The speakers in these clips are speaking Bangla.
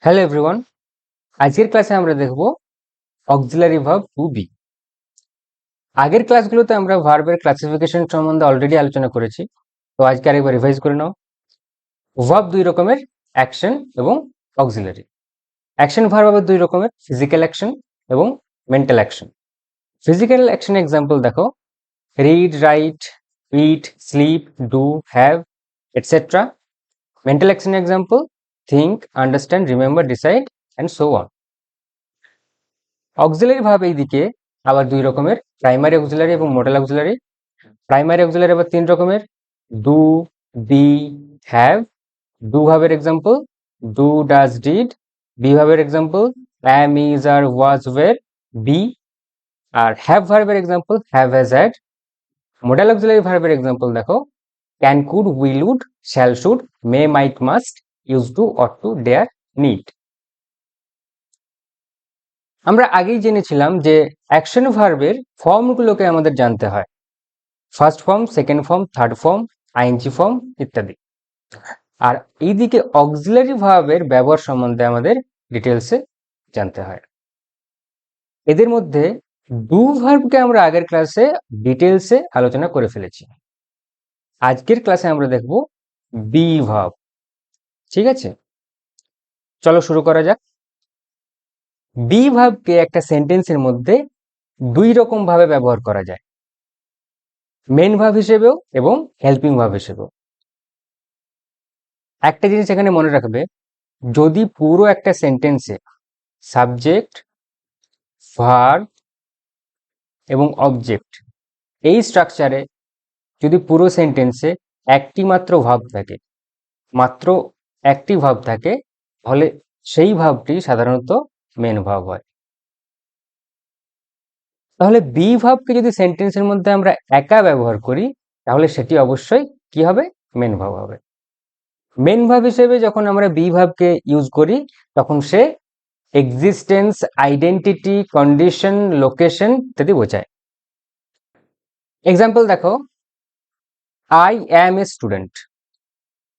হ্যালো এভরিওয়ান, আজকের ক্লাসে আমরা দেখব অক্সিলারি ভার্ব টু বি। আগের ক্লাসগুলোতে আমরা ভার্বের ক্লাসিফিকেশন সম্বন্ধে অলরেডি আলোচনা করেছি, তো আজকে আরেকবার রিভাইজ করে নাও। ভার্ব দুই রকমের, অ্যাকশন এবং অক্সিলারি। অ্যাকশন ভার্ব আবার দুই রকমের, ফিজিক্যাল অ্যাকশন এবং mental action. Physical action example দেখো, read, write, eat, sleep, do, have, etcetera. Mental action example, think, understand, remember, decide and so on. Auxiliary verb এই দিকে আবার দুই রকমের, প্রাইমারি অক্সিলারি এবং মডেল অক্সিলারি। প্রাইমারি অক্সিলারি আবার তিন রকমের, ডু, বি, হ্যাভ। ডু ভার্বের example, do, does, did. Be ভার্বের example, am, is, are, was, were, be. আর হ্যাভ ভার্বের example, have, has, had. Model auxiliary ভার্বের এক্সাম্পল দেখো, can, could, will, would, shall, should, may, might, must, use to, ought to, dare, need. আমরা আগেই জেনেছিলাম যে অ্যাকশন ভার্বের ফর্মগুলোকে আমাদের জানতে হয়, first form, second form, third form, ING form ইত্যাদি। আর এইদিকে অক্সিলারি ভার্বের ব্যবহার সম্বন্ধে আমাদের ডিটেলসে জানতে হয়। এদের মধ্যে ডু ভার্বকে আমরা আগের ক্লাসে ডিটেলসে আলোচনা করে ফেলেছি। আজকের ক্লাসে আমরা দেখব বি ভার্ব। ঠিক আছে, চলো শুরু করা যাক। বি ভার্বকে একটা সেন্টেন্সের মধ্যে দুই রকম ভাবে ব্যবহার করা যায়, মেন ভার্ব হিসেবেও এবং হেল্পিং ভার্ব হিসেবেও। একটা জিনিস এখানে মনে রাখবে, যদি পুরো একটা সেন্টেন্সে সাবজেক্ট, ভার্ব এবং অবজেক্ট এই স্ট্রাকচারে যদি পুরো সেন্টেন্সে একটি মাত্র ভার্ব থাকে, মাত্র একটি ভার্ব থাকে, তাহলে সেই ভার্বটি সাধারণত মেন ভার্ব হয়। তাহলে বি ভার্বকে যদি সেন্টেন্সের মধ্যে আমরা একা ব্যবহার করি, তাহলে সেটি অবশ্যই কি হবে? মেন ভার্ব হবে। মেন ভার্ব হিসেবে যখন আমরা বি ভার্বকে ইউজ করি, তখন সে এক্সিস্টেন্স, আইডেন্টিটি, কন্ডিশন, লোকেশন ইত্যাদি বোঝায়। এক্সাম্পল দেখো, আই অ্যাম এ স্টুডেন্ট।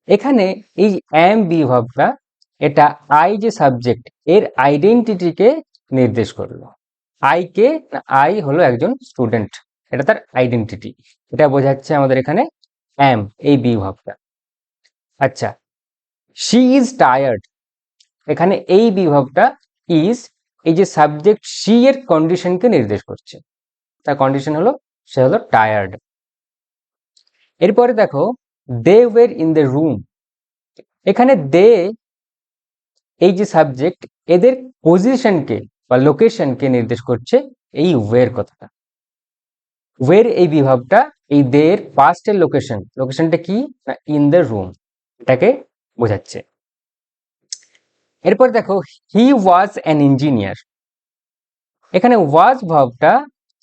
এখানে এই অ্যাম বি ভার্বটা, এটা আই যে সাবজেক্ট এর আইডেন্টিটিকে নির্দেশ করলো। I K? আই হলো একজন স্টুডেন্ট, এটা তার আইডেন্টিটি, এটা বোঝাচ্ছে আমাদের এখানে অ্যাম, এই বি ভার্বটা। আচ্ছা, শি ইজ টায়ার্ড। এখানে এই বি ভার্বটা ইজ, এই যে সাবজেক্ট শি এর কন্ডিশনকে নির্দেশ করছে, তার কন্ডিশন হলো সে হলো টায়ার্ড। এরপরে দেখো, দে ওয়ের ইন দ্য রুম। এখানে দে, এই যে সাবজেক্ট, এদের পজিশনকে বা লোকেশনকে নির্দেশ করছে এই ওয়ের কথাটা। ওয়ের এই বিভাবটা এই দে এর পাস্টের লোকেশন, লোকেশনটা কি না ইন দ্য রুম, এটাকে বোঝাচ্ছে। এরপর দেখো, হি ওয়াজ অ্যান ইঞ্জিনিয়ার। এখানে ওয়াজ ভার্বটা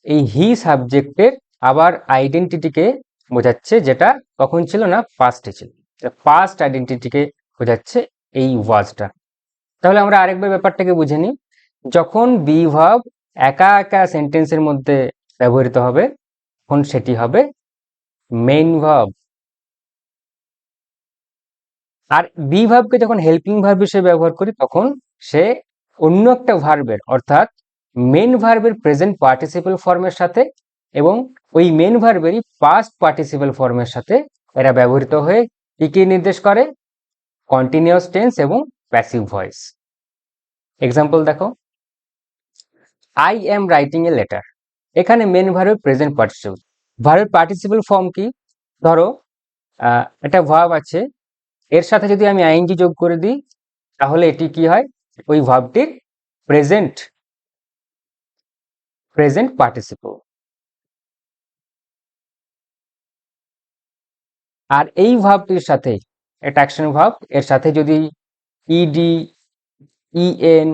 এই হি সাবজেক্টের আবার আইডেন্টিটিকে বোঝাচ্ছে, যেটা কখন ছিল না পাস্টে ছিল, পাস্ট আইডেন্টিটিকে বোঝাচ্ছে এই ওয়াজটা। তাহলে আমরা আরেকবার ব্যাপারটাকে বুঝে নিই। যখন বি ভার্ব একা একা সেন্টেন্সের মধ্যে ব্যবহৃত হবে, তখন সেটি হবে মেইন ভার্ব। আর বি ভার্বকে যখন হেল্পিং ভার্ব হিসেবে ব্যবহার করি, তখন সে অন্য একটা ভার্বের, অর্থাৎ মেন ভার্বের প্রেজেন্ট পার্টিসিপল ফর্মের সাথে এবং ওই মেন ভার্বেরই পাস্ট পার্টিসিপল ফর্মের সাথে এরা ব্যবহৃত হয়ে কি কি নির্দেশ করে? কন্টিনিউয়াস টেন্স এবং প্যাসিভ ভয়েস। এক্সাম্পল দেখো, I am writing a letter. এখানে মেন ভার্বের প্রেজেন্ট পার্টিসিপল, ভার্বের পার্টিসিপল ফর্ম কি? ধরো একটা ভার্ব আছে, এর সাথে যদি আমি আইএনজি যোগ করে দিই, তাহলে এটি কি হয়? ওই ভার্বটির প্রেজেন্ট পার্টিসিপল। আর এই ভার্বটির সাথে, এটা অ্যাকশন ভার্ব, এর সাথে যদি ইডি, ইএন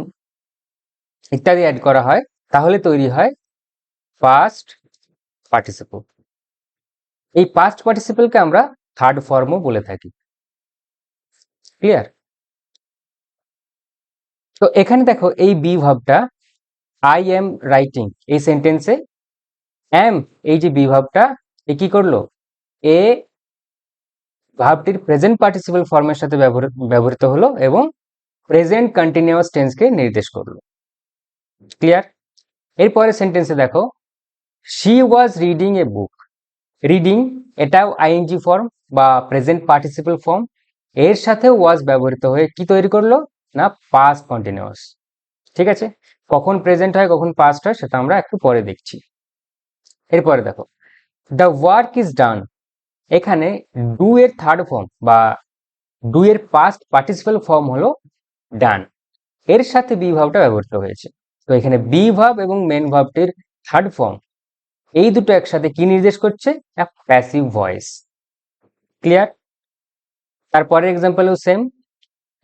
ইত্যাদি অ্যাড করা হয়, তাহলে তৈরি হয় পাস্ট পার্টিসিপল। এই পাস্ট পার্টিসিপলকে আমরা থার্ড ফর্মও বলে থাকি। ক্লিয়ার? তো এখানে দেখো, এই বি ভার্বটা আই এম রাইটিং, এই সেন্টেন্সে এম, এই যে বি ভার্বটা, এ কি করলো? এ ভার্বটির প্রেজেন্ট পার্টিসিপল ফর্মের সাথে ব্যবহৃত হলো এবং প্রেজেন্ট কন্টিনিউয়াস টেন্সকে নির্দেশ করলো। ক্লিয়ার? এরপরে সেন্টেন্সে দেখো, she was reading a book. Reading এটাও আইএনজি ফর্ম বা প্রেজেন্ট পার্টিসিপল ফর্ম, এর সাথে ওয়াজ ব্যবহৃত হয়ে কি তৈরি করলো না পাস্ট কন্টিনিউয়াস। ঠিক আছে, কখন প্রেজেন্ট হয় কখন পাস্ট হয় সেটা আমরা একটু পরে দেখছি। এরপরে দেখো, দ্য ওয়ার্ক ইজ ডান। এখানে ডু এর থার্ড ফর্ম বা ডু এর পাস্ট পার্টিসিপল ফর্ম হলো ডান, এর সাথে বি ভার্বটা ব্যবহৃত হয়েছে। তো এখানে বি ভার্ব এবং মেন ভার্বটির থার্ড ফর্ম, এই দুটো একসাথে কি নির্দেশ করছে? Passive voice. ক্লিয়ার? তারপরের এক্সাম্পলও সেম,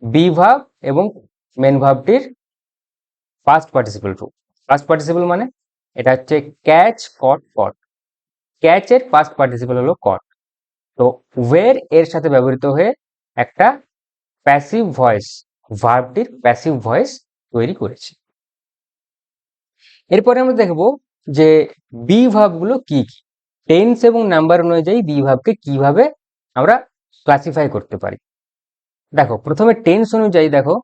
বি ভার্ব এবং মেন ভার্বটির past participle too. Past participle মানে এটা হচ্ছে ক্যাচ, কট, কট। ক্যাচ এর পাস্ট পার্টিসিপল হলো কট। তো ওয়ের এর সাথে ব্যবহৃত হয়ে একটা প্যাসিভ ভয়েস, ভার্বটির প্যাসিভ ভয়েস তৈরি করেছে। এরপরে আমরা দেখব যে বি ভার্বগুলো কি কি, টেন্স এবং নাম্বার অনুযায়ী বি ভার্বকে কিভাবে আমরা ক্লাসিফাই করতে পারি। দেখো, প্রথমে টেন্স অনুযায়ী দেখো,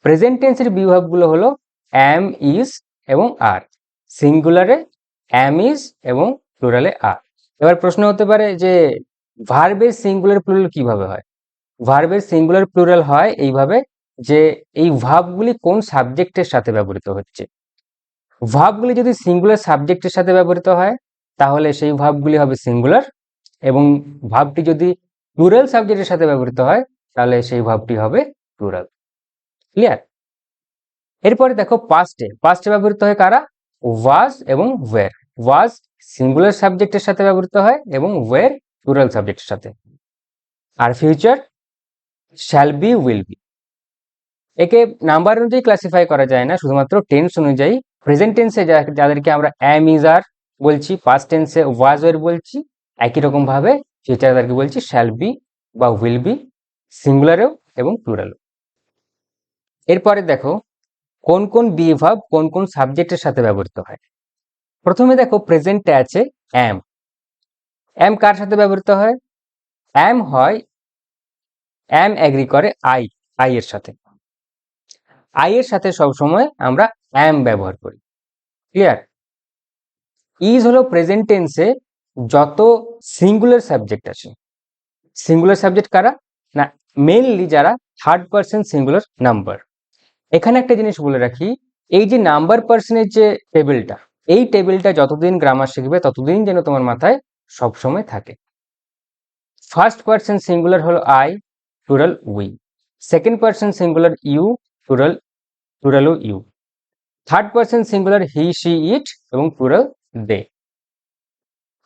প্রেজেন্ট টেন্সের বি ভার্বগুলো হলো অ্যাম, ইজ এবং আর। সিঙ্গুলারে অ্যাম, ইজ এবং প্লুরালে আর। এবার প্রশ্ন হতে পারে যে ভার্বের সিঙ্গুলার প্লুরাল কিভাবে হয়? ভার্বের সিঙ্গুলার প্লুরাল হয় এইভাবে যে এই ভার্বগুলি কোন সাবজেক্টের সাথে ব্যবহৃত হচ্ছে। ভার্বগুলি যদি সিঙ্গুলার সাবজেক্টের সাথে ব্যবহৃত হয় তাহলে সেই ভার্বগুলি হবে সিঙ্গুলার, এবং ভার্বটি যদি প্লুরাল সাবজেক্টের সাথে ব্যবহৃত হয় তাহলে সেই ভার্বটি হবে প্লুরাল। ক্লিয়ার? এরপরে দেখো পাস্টে ব্যবহৃত হয় কারা? ওয়াজ এবং ওয়ের। ওয়াজ সিঙ্গুলার সাবজেক্টের সাথে ব্যবহৃত হয় এবং ওয়ের প্লুরাল সাবজেক্টের সাথে। আর future shall be, will be. একে নাম্বার অনুযায়ী ক্লাসিফাই করা যায় না, শুধুমাত্র টেন্স অনুযায়ী। প্রেজেন্ট টেন্সে যাদেরকে আমরা অ্যাম, ইজ, আর বলছি, পাস্ট টেন্সে ওয়াজ, ওয়ের বলছি, একই রকম ভাবে ফিউচার তাদেরকে বলছি শ্যাল বি বা উইল বি, সিঙ্গুলারেও এবং প্লুরালও। এরপরে দেখো কোন কোন বি ভার্ব কোন কোন সাবজেক্টের সাথে ব্যবহৃত হয়। প্রথমে দেখো প্রেজেন্টে আছে অ্যাম। অ্যাম কার সাথে ব্যবহৃত হয়? অ্যাম হয়, অ্যাম এগ্রি করে আই এর সাথে। আই এর সাথে সবসময় আমরা অ্যাম ব্যবহার করি। ক্লিয়ার? ইজ হলো প্রেজেন্ট টেন্সে যত সিঙ্গুলার সাবজেক্ট আছে। সিঙ্গুলার সাবজেক্ট কারা? না মেইনলি যারা থার্ড পারসন সিঙ্গুলার নাম্বার। এখানে একটা জিনিস বলে রাখি, এই যে নাম্বার পার্সনের যে টেবিলটা, এই টেবিলটা যতদিন গ্রামার শিখবে ততদিন যেন তোমার মাথায় সবসময় থাকে। ফার্স্ট পারসন সিঙ্গুলার হলো I, plural we. Second person singular you, প্লুরালও you. Third person singular he, she, it এবং প্লুরাল দে।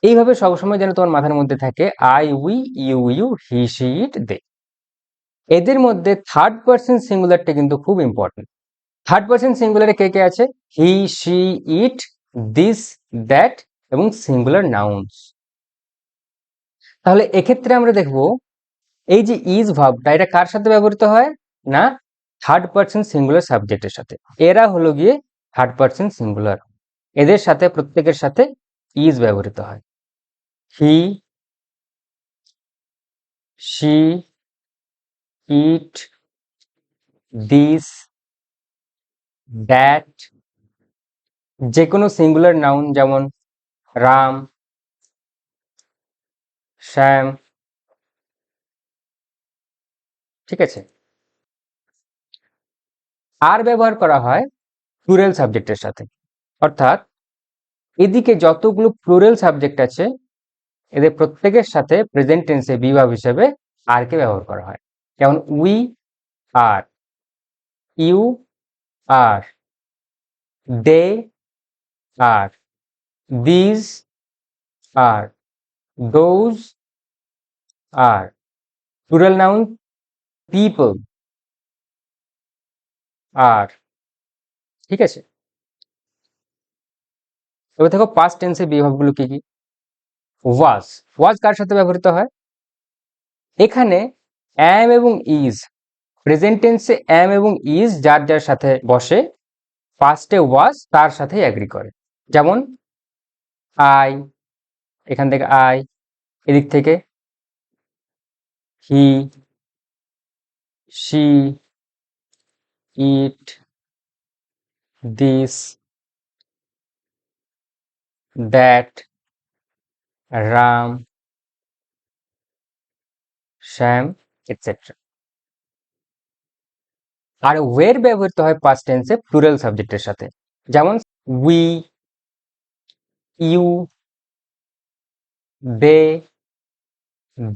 এইভাবে সবসময় যেন তোমার মাথার মধ্যে থাকে I, we, you, he, she, it, they. এদের মধ্যে থার্ড পারসন সিঙ্গুলারটা কিন্তু খুব ইম্পর্টেন্ট। থার্ড পারসন সিঙ্গুলারে কে কে আছে? He, she, it, this, that এবং সিঙ্গুলার নাউন্স। তাহলে এক্ষেত্রে আমরা দেখব এই যে ইজ ভার্বটা এটা কার সাথে ব্যবহৃত হয়? না থার্ড পারসন সিঙ্গুলার সাবজেক্টের সাথে। এরা হলো গিয়ে থার্ড পারসন সিঙ্গুলার, এদের সাথে প্রত্যেকের সাথে ইজ ব্যবহৃত হয়। হি, শি, ইট, দিস, দ্যাট, যে কোনো সিঙ্গুলার নাউন যেমন রাম, শ্যাম। ঠিক আছে? আর ব্যবহার করা হয় প্লুরাল সাবজেক্টের সাথে, অর্থাৎ এদিকে যতগুলো প্লুরাল সাবজেক্ট আছে এদের প্রত্যেকের সাথে প্রেজেন্ট টেন্সে বি ভার্ব হিসেবে আর কে ব্যবহার করা হয়। যেমন we are, you are, they are, this are, those R. Plural noun people are. ঠিক আছে? এবার দেখো পাস্ট টেন্সে বি ভার্বগুলো কি কি। ওয়াজ, ওয়াজ কার সাথে ব্যবহৃত হয়? এখানে অ্যাম এবং ইজ, প্রেজেন্ট টেন্সে অ্যাম এবং ইজ যার যার সাথে বসে, পাস্টে ওয়াজ তার সাথে এগ্রি করে। যেমন আই, এখান থেকে আই, এদিক থেকে he, she, it, this, that, Ram, Shyam, etcetera. আর ওয়ের ব্যবহৃত হয় পাস্ট টেন্সে প্লুরাল সাবজেক্টের সাথে, যেমন we, you, they,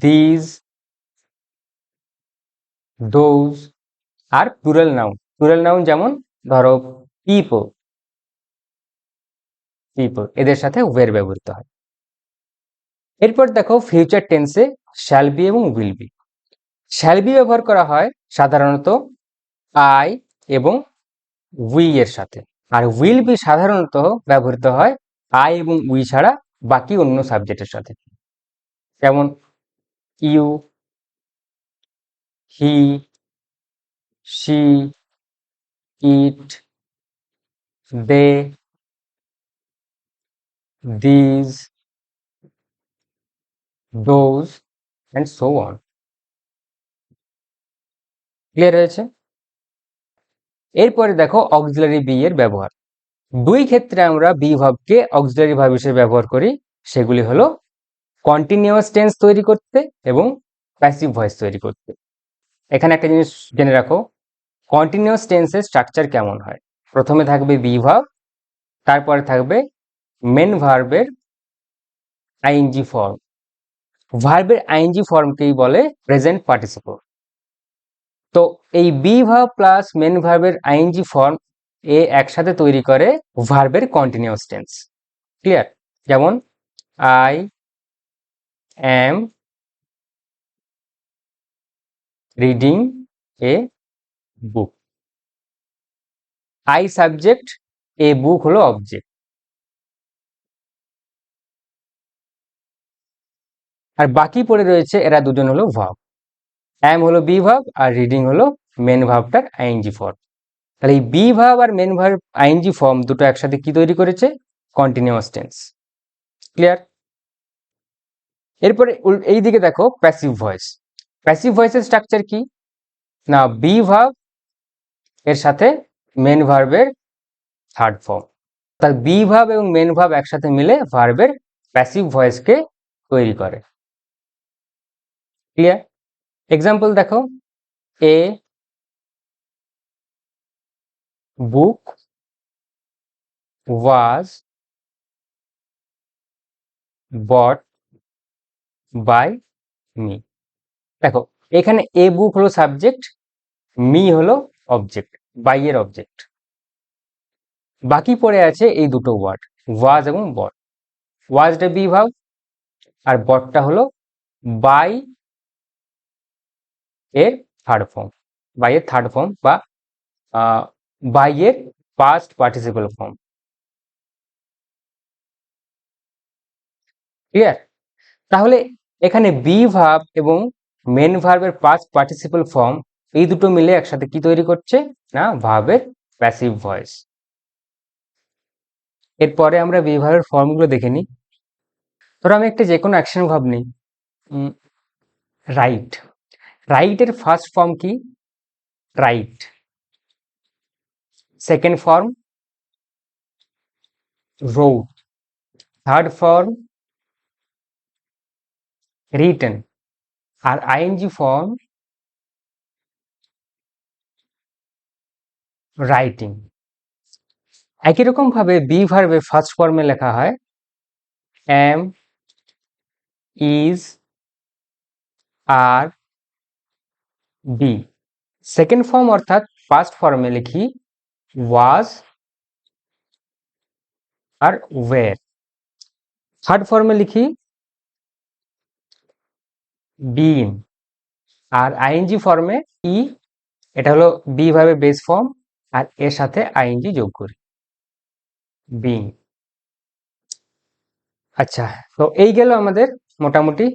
these, those. R plural noun যেমন ধরো পিপল, এদের সাথে ওয়ের ব্যবহৃত হয়। এরপর দেখো ফিউচার টেন্সে শ্যাল বি এবং উইল বি। শ্যাল বি ব্যবহার করা হয় সাধারণত আই এবং উই এর সাথে, আর উইল বি সাধারণত ব্যবহৃত হয় আই এবং উই ছাড়া বাকি অন্য সাবজেক্টের সাথে, যেমন you, he, she, it, they, these, those and so on. Clear হয়েছে? এরপরে দেখো অক্সিলারি বি এর ব্যবহার। দুই ক্ষেত্রে আমরা বি ভার্বকে অক্সিলারি ভার্ব হিসেবে ব্যবহার করি, সেগুলি হলো কন্টিনিউয়াস টেন্স তৈরি করতে এবং প্যাসিভ ভয়েস তৈরি করতে। এখানে একটা জিনিস জেনে রাখো, কন্টিনিউয়াস টেন্সের স্ট্রাকচার কেমন হয়। প্রথমে থাকবে বি ভার্ব, তারপরে থাকবে মেন ভার্বের আইএনজি ফর্ম। ভার্বের আইএনজি ফর্মকেই বলে প্রেজেন্ট পার্টিসিপল। তো এই বি ভার্ব প্লাস মেন ভার্বের আইএনজি ফর্ম একসাথে তৈরি করে ভার্বের কন্টিনিউয়াস টেন্স। ক্লিয়ার? যেমন I am reading a book. I subject, a book হলো অবজেক্ট। আর বাকি পড়ে রয়েছে এরা দুজন হলো ভার্ব। অ্যাম হলো বি ভার্ব আর রিডিং হলো মেন ভার্বটার আইএনজি ফর্ম। তাহলে এই বি ভার্ব আর মেন ভার্ব আইএনজি ফর্ম দুটো একসাথে কি তৈরি করেছে? Continuous tense. ক্লিয়ার? এরপরে এই দিকে দেখো প্যাসিভ ভয়েস। প্যাসিভ ভয়েসের স্ট্রাকচার কি না, বি ভার্ব এর সাথে মেন ভার্বের থার্ড ফর্ম। তার বি ভার্ব এবং মেন ভার্ব একসাথে মিলে ভার্বের প্যাসিভ ভয়েসকে তৈরি করে। ক্লিয়ার? এক্সাম্পল দেখো, এ বুক ওয়াজ বট বাই মি। দেখো এখানে এ বুক হলো সাবজেক্ট, মি হলো অবজেক্ট, বাই এর অবজেক্ট। বাকি পড়ে আছে এই দুটো ওয়ার্ড, ওয়াজ এবং বট। ওয়াজটা বি ভার্ব আর বটটা হলো বাই এর থার্ড ফর্ম, বাই এর থার্ড ফর্ম বা বাই এর পাস্ট পার্টিসিপল ফর্ম। ক্লিয়ার? তাহলে এখানে বি ভার্ব এবং মেন ভার্বের পাস্ট পার্টিসিপল ফর্ম এই দুটো মিলে একসাথে কি তৈরি করছে না, ভার্বের প্যাসিভ ভয়েস। এরপরে আমরা বি ভার্বের ফর্মগুলো দেখে নিই। ধরো আমি একটা যে কোনো অ্যাকশন ভার্ব নিই, রাইট। রাইটের ফার্স্ট ফর্ম কি? Right. Second form wrote, third form written, আর আইএনজি ফর্ম রাইটিং। একই রকম ভাবে বি ভার্বে ফার্স্ট ফর্মে লেখা হয় am, is, are, be। Second form অর্থাৎ ফার্স্ট ফর্মে লিখি was আর were। থার্ড ফর্মে লিখি been আর আইএনজি ফর্মে ই। এটা হলো বি ভার্বের বেস ফর্ম আর এর সাথে আইএনজি যোগ করি, being। আচ্ছা, তো এই গেল আমাদের মোটামুটি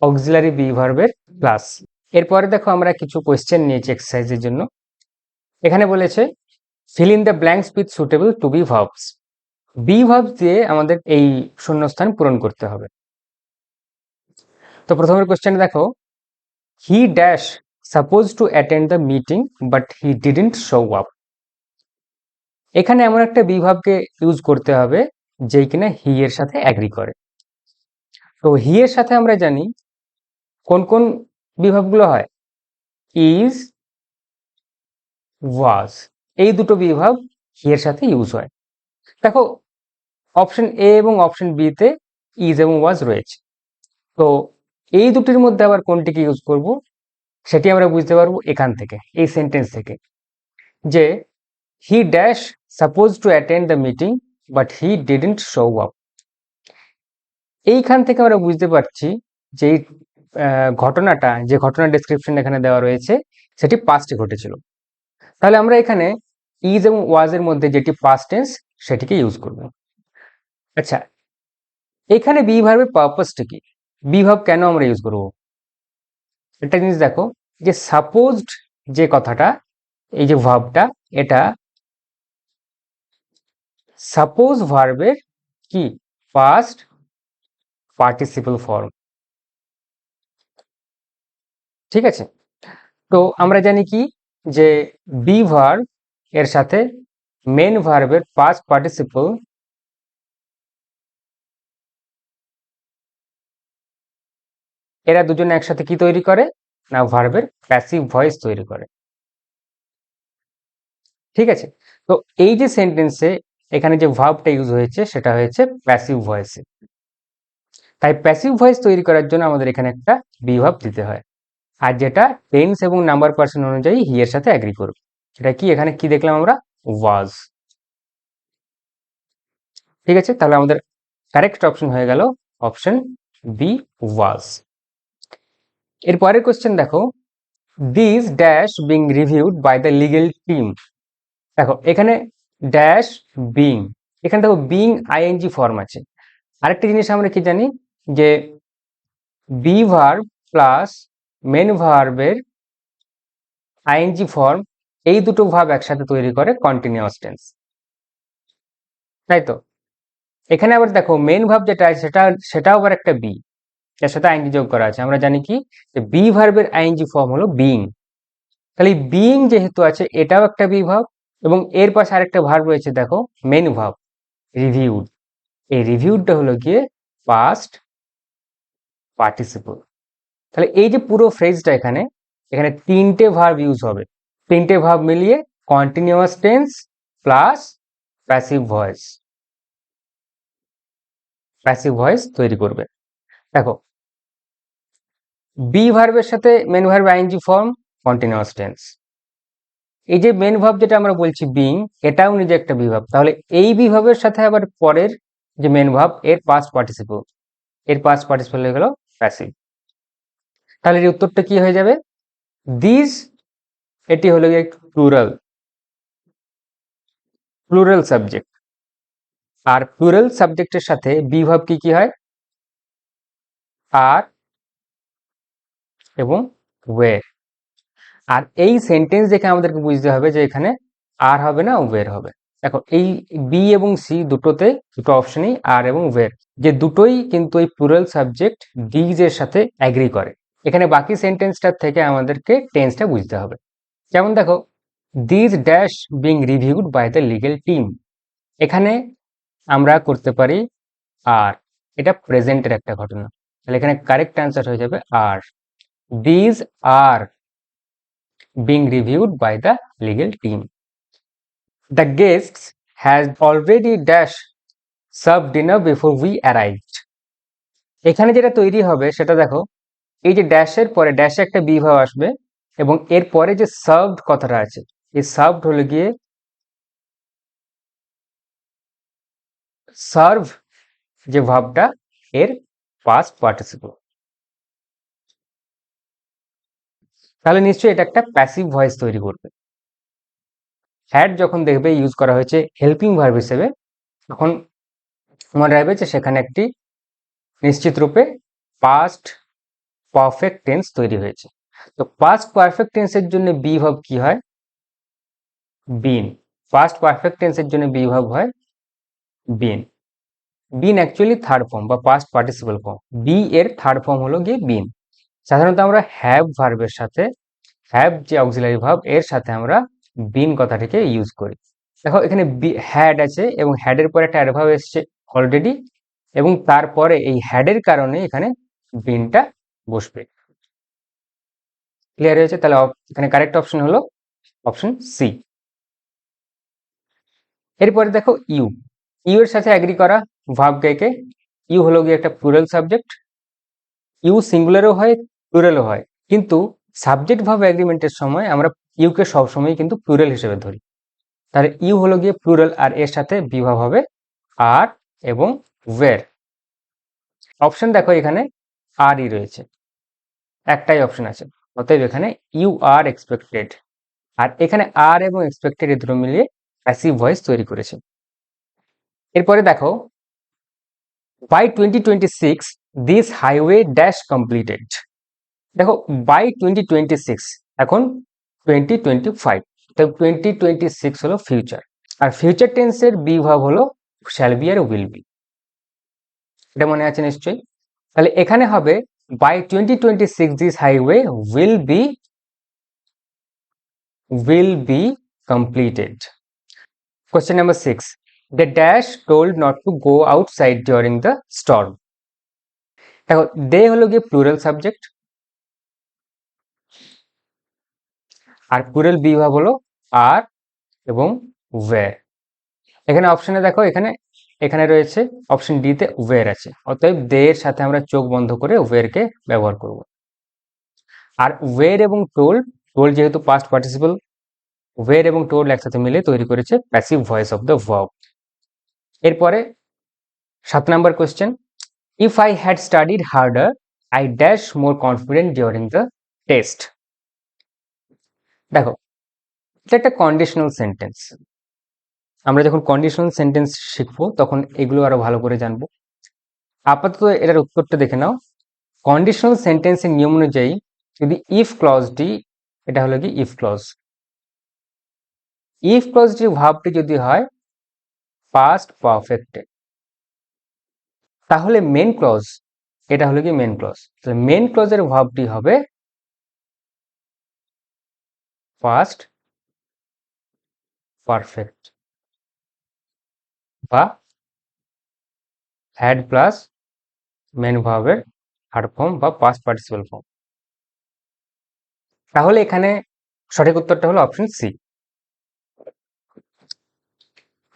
অক্সিলারি বি ভার্বের ক্লাস। এরপরে দেখো আমরা কিছু কোয়েশ্চেন নিয়েছি এক্সারসাইজের জন্য। এখানে বলেছে fill in the blanks with suitable to be verbs. Be verbs দিয়ে আমাদের এই শূন্যস্থান পূরণ করতে হবে। তো প্রথমের কোয়েশ্চেন দেখো, he dash supposed to attend the meeting but he didn't show up. এখানে এমন একটা বিভাবকে ইউজ করতে হবে যে কিনা হি এর সাথে অ্যাগ্রি করে। তো হি এর সাথে আমরা জানি কোন কোন বিভাবগুলো হয়, ইজ, ওয়াজ, এই দুটো বিভাব হি এর সাথে ইউজ হয়। দেখো অপশন এ এবং অপশন বি তে ইজ এবং ওয়াজ রয়েছে, তো এই দুটির মধ্যে আবার কোনটিকে ইউজ করব সেটি আমরা বুঝতে পারবো এখান থেকে, এই সেন্টেন্স থেকে, যে he dash suppose to attend the meeting but he didn't show up. এইখান থেকে আমরা বুঝতে পারছি যে ঘটনাটা, যে ঘটনার ডেসক্রিপশন এখানে দেওয়া রয়েছে সেটি পাস্টে ঘটেছিল। তাহলে আমরা এখানে ইজ এবং ওয়াজ এর মধ্যে যেটি পাস্ট টেন্স সেটিকে ইউজ করব। আচ্ছা, এখানে বি ভার্বের পারপাসটা কি, বি ভার্ব কেন আমরা ইউজ করব? একটা জিনিস দেখো, যে সাপোজড যে কথাটা, এই যে ভার্বটা, এটা সাপোজ ভার্বের কি পাস্ট পার্টিসিপল ফর্ম। ঠিক আছে, তো আমরা জানি কি যে বি ভার্ব এর সাথে মেন ভার্বের পাস্ট পার্টিসিপল এরা দুজনে একসাথে কি তৈরি করে না, ভার্বের প্যাসিভ ভয়েস তৈরি করে। ঠিক আছে, তো এই যে সেন্টেন্সে এখানে যে ভার্বটা ইউজ হয়েছে সেটা হয়েছে প্যাসিভ ভয়েসে। তাই প্যাসিভ ভয়েস তৈরি করার জন্য আমাদের এখানে একটা বি ভার্ব দিতে হয়, আর যেটা টেন্স এবং নাম্বার পার্সন অনুযায়ী হি এর সাথে অ্যাগ্রি করবে। সেটা কি, এখানে কি দেখলাম আমরা, ওয়াজ। ঠিক আছে, তাহলে আমাদের কারেক্ট অপশন হয়ে গেল অপশন বি, ওয়াজ। এর পরের কোশ্চেন দেখো, this dash being reviewed by the legal team. দেখো এখানে ড্যাশ বিং, এখানে দেখো বিং আইএনজি ফর্ম আছে। আরেকটা জিনিস আমরা কি জানি, যে বি ভার্ব প্লাস মেন ভার্বের আইএনজি ফর্ম, এই দুটো ভার্ব একসাথে তৈরি করে কন্টিনিউয়াস টেন্স, তাই তো? এখানে আবার দেখো মেন ভার্ব যেটা আছে সেটাও আবার একটা বি, এর সাথে আইএনজি যোগ করা আছে। আমরা জানি কি যে বি ভার্বের আইএনজি ফর্ম হলো বিং, তাহলে বিং যেহেতু আছে এটাও একটা বি ভার্ব, এবং এর পাশে আরেকটা ভার্ব রয়েছে দেখো মেন ভার্ব রিভিউড, এই রিভিউডটা হলো গিয়ে পাস্ট পার্টিসিপল। তাহলে এই যে পুরো ফ্রেজটা এখানে, এখানে তিনটে ভার্ব ইউজ হবে, তিনটে ভার্ব মিলিয়ে continuous tense plus passive voice, passive voice তৈরি করবে। দেখো বি ভার্বের সাথে main verb ING form continuous tense, এই যে মেন ভার্ব যেটা আমরা বলছি বিং, এটাও নিজে একটা বিভাব, তাহলে এই বিভাবের সাথে আবার পরের যে মেন ভার্ব এর পাস্ট পার্টিসিপল, এর পাস্ট পার্টিসিপল হয়ে গেল প্যাসিভ। তাহলে এর উত্তরটা কি হয়ে যাবে, দিস, এটি হলো গিয়ে প্লুরাল, প্লুরাল সাবজেক্ট। আর প্লুরাল সাবজেক্টের সাথে বি ভার্ব কি কি হয়, আর এবং ওয়ের। আর এই সেন্টেন্স দেখে আমাদেরকে বুঝতে হবে যে এখানে আর হবে না, ওয়ের হবে। দেখো এই বি এবং সি দুটোতে, দুটো অপশনই আর এবং ওয়ের, যে দুটোই কিন্তু এই প্লুরাল সাবজেক্ট দিজ এর সাথে অ্যাগ্রি করে। এখানে বাকি সেন্টেন্সটার থেকে আমাদেরকে টেন্সটা বুঝতে হবে। যেমন দেখো, these dash being reviewed by the legal team, এখানে আমরা করতে পারি আর, এটা প্রেজেন্টের একটা ঘটনা, তাহলে এখানে কারেক্ট অ্যান্সার হয়ে যাবে are. These are being reviewed by the legal team. The guests had already dash served dinner before we arrived. এখানে যেটা তৈরি হবে সেটা দেখো, এই যে ড্যাশের পরে ড্যাশে একটা বি ভার্ব আসবে, এবং এর পরে যে সার্ভড কথাটা আছে, এই সার্ভড হলো গিয়ে সার্ভ যে ভার্বটা এর পাস্ট পার্টিসিপল। তাহলে নিশ্চয়ই এটা একটা প্যাসিভ ভয়েস তৈরি করবে। হ্যাড যখন দেখবে ইউজ করা হয়েছে হেল্পিং ভার্ব হিসেবে, তখন মনে রাখবে যে সেখানে একটি নিশ্চিত রূপে পাস্ট পারফেক্ট টেন্স তৈরি হয়েছে। তো পাস্ট পারফেক্ট টেন্সের জন্য বি ভার্ব কি হয়, বিন। পাস্ট পারফেক্ট টেন্সের জন্য বি ভার্ব হয় বিন। বিন অ্যাকচুয়ালি থার্ড ফর্ম বা পাস্ট পার্টিসিপল ফর্ম, বি এর থার্ড ফর্ম হলো গিয়ে বিন। সাধারণত আমরা হ্যাভ ভার্বের সাথে হ্যাভ যে অক্সিলারি ভার্ব এর সাথে আমরা বিন কথাটিকে ইউজ করি। দেখো এখানে হ্যাড আছে এবং হ্যাডের পরে একটা অ্যাডভার্ব এসছে অলরেডি, এবং তারপরে এই হ্যাডের কারণে এখানে বিনটা বসবে। ক্লিয়ার হয়েছে? তাহলে এখানে কারেক্ট অপশন হলো অপশন সি। এরপরে দেখো ইউ, ইউ এর সাথে অ্যাগ্রি করা ভার্ব কে, ইউ হলো গিয়ে একটা প্লুরাল সাবজেক্ট। ইউ সিঙ্গুলারও হয় প্লুরালও হয়, কিন্তু সাবজেক্ট ভার্ব এগ্রিমেন্টের সময় আমরা ইউকে সবসময় কিন্তু প্লুরাল হিসেবে ধরি। তাহলে ইউ হলো গিয়ে প্লুরাল, আর এর সাথে বিভাব হবে আর এবং ওয়ের। অপশন দেখো এখানে আরই রয়েছে, একটাই অপশন আছে, অতএব এখানে ইউ আর এক্সপেক্টেড। আর এখানে আর এবং এক্সপেক্টেড এ দুটো মিলিয়ে প্যাসিভ ভয়েস তৈরি করেছে। এরপরে দেখো by 2026 this highway dash completed. দেখো বাই 2026, এখন 2025, তো 2026 হলো ফিউচার, আর ফিউচার টেন্সের বি ভার্ব হলো শ্যাল বি আর উইল বি। এটা মনে আছে নিশ্চয়ই? তাহলে এখানে হবে by 2026 this highway will be completed. Question number 6. The dash told not to go outside during the storm. দেখো they হলো গিয়ে প্লুরাল সাবজেক্ট, আর প্লুরাল বি ভার্ব হলো আর এবং ওয়্যার। এখানে অপশনে দেখো এখানে এখানে রয়েছে অপশন ডি তে ওয়্যার আছে, অতএব দে এর সাথে আমরা চোখ বন্ধ করে ওয়্যার কে ব্যবহার করব। আর ওয়্যার এবং টোল্ড যেহেতু পাস্ট পার্টিসিপল, ওয়্যার এবং টোল্ড একসাথে মিলে তৈরি করেছে passive voice of the verb. এরপরে 7 number question, if I had studied harder I dash more confident during the test. দেখো এটা একটা কন্ডিশনাল সেন্টেন্স, আমরা যখন কন্ডিশনাল সেন্টেন্স শিখবো তখন এগুলো আরো ভালো করে জানবো। আপাতত এটার উত্তরটা দেখে নাও। কন্ডিশনাল সেন্টেন্সের নিয়ম অনুযায়ী যদি ইফ ক্লজটি, এটা হলো কি ইফ ক্লজ, ইফ ক্লজটির ভার্বটি যদি হয় পাস্ট পারফেক্টে, তাহলে মেন ক্লজ, এটা হলো কি মেন ক্লজ, তাহলে মেন ক্লজের ভার্বটি হবে পাস্ট পারফেক্ট বা হ্যাড প্লাস মেন ভার্বের থার্ড ফর্ম বা পাস্ট পার্টিসিপাল ফর্ম। তাহলে এখানে সঠিক উত্তরটা হলো অপশন সি।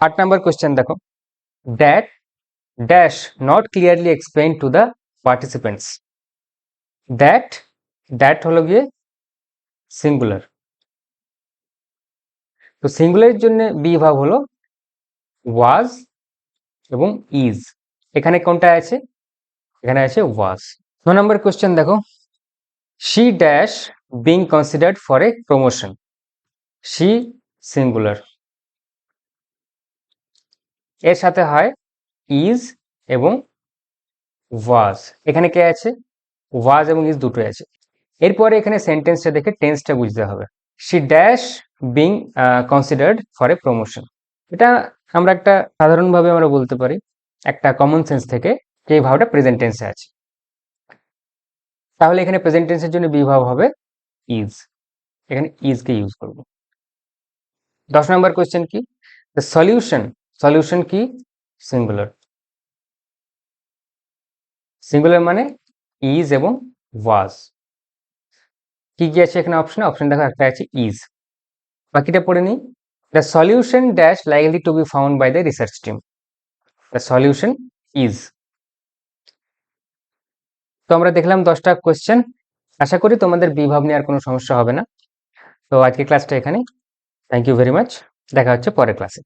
8 নাম্বার কোশ্চেন দেখো, that dash not clearly explain to the participants. That হলো গিয়ে সিঙ্গুলার, তো সিঙ্গুলারের জন্য বি ভার্ব হলো ওয়াজ এবং ইজ। এখানে কোনটা আছে? এখানে আছে ওয়াজ। 9 নাম্বার কোশ্চেন দেখো, she dash being considered for a promotion. She singular, এর সাথে হয় ইজ এবং ওয়াজ। এখানে কে আছে? ওয়াজ এবং ইজ দুটোই আছে। এরপরে এখানে সেন্টেন্সটা দেখে টেন্সটা বুঝতে হবে। She dash being considered for a promotion, এটা আমরা একটা সাধারণভাবে আমরা বলতে পারি একটা কমন সেন্স থেকে যে এই ভাবটা প্রেজেন্ট টেন্সে আছে। তাহলে এখানে প্রেজেন্ট টেন্সের জন্য বি ভাব হবে ইজ, এখানে ইজ কে ইউজ করব। 10 নম্বর কোশ্চেন কি, দ্য সলিউশন কি? সিঙ্গুলার, সিঙ্গুলার মানে ইজ এবং ওয়াজ। কি কি আছে এখানে অপশন? অপশন দেখো একটা আছে ইজ, বাকিটা পড়ে নিই। The solution dash likely to be found by the research team. The solution is. তো আমরা দেখলাম 10টা কোশ্চেন, আশা করি তোমাদের বিভাব নিয়ে আর কোনো সমস্যা হবে না। তো আজকে ক্লাসটা এখানেই, থ্যাংক ইউ ভেরি মাচ, দেখা হচ্ছে পরের ক্লাসে।